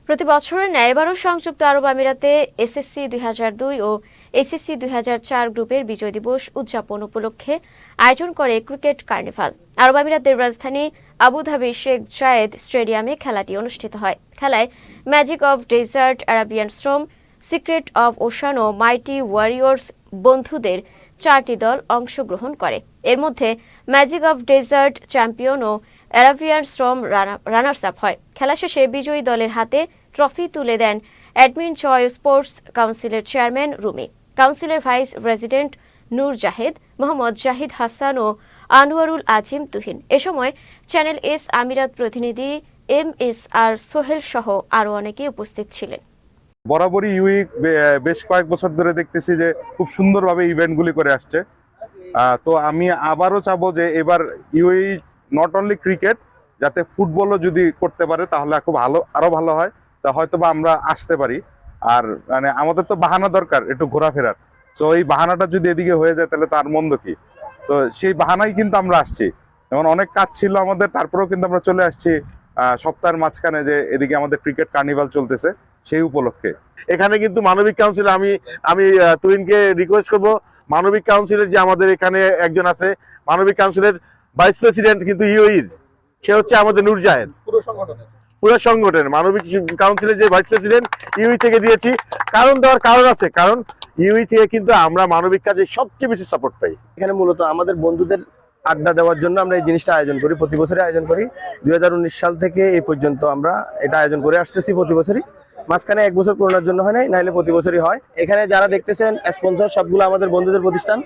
প্রতি বছরের ন্যায় এবারও সংযুক্ত আরব আমিরাতে এসএসসি 2002 ও এসএসসি 2004 গ্রুপের বিজয় দিবস উদযাপন উপলক্ষে আয়োজন করে ক্রিকেট কার্নিভাল। আরব আমিরাতের রাজধানী আবুধাবির শেখ জায়েদ স্টেডিয়ামে খেলাটি অনুষ্ঠিত হয়। খেলায় magic of desert, Arabian storm, secret of ocean ও মাইটি ওয়ারিয়র্স বন্ধুদের 4টি দল অংশগ্রহণ করে। এর মধ্যে ম্যাজিক অব ডেজার্ট চ্যাম্পিয়ন ও আরাবিয়ান স্টর্ম রানার্স আপ হয়। খেলা শেষে বিজয়ী দলের হাতে ট্রফি তুলে দেন অ্যাডমিন চয় স্পোর্টস কাউন্সিলের চেয়ারম্যান রুমি, কাউন্সিলের ভাইস প্রেসিডেন্ট নূর জাহেদ, মোহাম্মদ জাহিদ হাসান ও আনোয়ারুল আজিম তুহিন। এ সময় চ্যানেল এস আমিরাত প্রতিনিধি MSR সোহেল সহ আরও অনেকে উপস্থিত ছিলেন। বরাবরই ইউই বেশ কয়েক বছর ধরে দেখতেছি যে খুব সুন্দরভাবে ইভেন্টগুলি করে আসছে। তো আমি আবারও চাবো যে এবার ইউই নট অনলি ক্রিকেট, যাতে ফুটবলও যদি করতে পারে তাহলে খুব আরো ভালো হয়। তা হয়তো বা আমরা আসতে পারি। আর মানে আমাদের তো বাহানা দরকার একটু ঘোরাফেরার, তো এই বাহানাটা যদি এদিকে হয়ে যায় তাহলে তার মন্দ কি। তো সেই বাহানাই কিন্তু আমরা আসছি, যেমন অনেক কাজ ছিল আমাদের, তারপরেও কিন্তু আমরা চলে আসছি সপ্তাহের মাঝখানে যে এদিকে আমাদের ক্রিকেট কার্নিভাল চলতেছে সেই উপলক্ষে। এখানে কিন্তু মানবিক কাউন্সিল আমি তুহিনকে রিকোয়েস্ট করব, মানবিক কাউন্সিলের যে আমাদের এখানে একজন আছে, মানবিক কাউন্সিলের ভাইস প্রেসিডেন্ট কিন্তু ইউইর, সে হচ্ছে আমাদের নূর জাহেদ। পুরো সংগঠনের মানবিক কাউন্সিলের যে ভাইস প্রেসিডেন্ট ইউই থেকে দিয়েছি। দেওয়ার কারণ আছে, কারণ ইউই থেকে কিন্তু আমরা মানবিক কাজে সবচেয়ে বেশি সাপোর্ট পাই। এখানে মূলত আমাদের বন্ধুদের আড্ডা দেওয়ার জন্য আমরা এই জিনিসটা আয়োজন করি, প্রতি বছরই আয়োজন করি। 2019 সাল থেকে এই পর্যন্ত আমরা এটা আয়োজন করে আসতেছি প্রতি বছরই। মাঝখানে 1 বছর করোনার জন্য হয় নাই, নাহলে প্রতি বছরই হয়। এখানে যারা দেখতেছেন স্পন্সর সবগুলো আমাদের বন্ধুদের প্রতিষ্ঠান।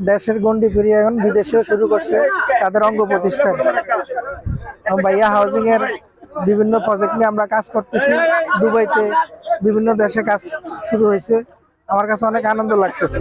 দেশের গন্ডি পেরিয়ে এখন বিদেশেও শুরু করছে তাদের অঙ্গ প্রতিষ্ঠান। ভাইয়া হাউজিং এর বিভিন্ন প্রজেক্ট নিয়ে আমরা কাজ করতেছি। দুবাইতে বিভিন্ন দেশে কাজ শুরু হয়েছে, আমার কাছে অনেক আনন্দ লাগতেছে।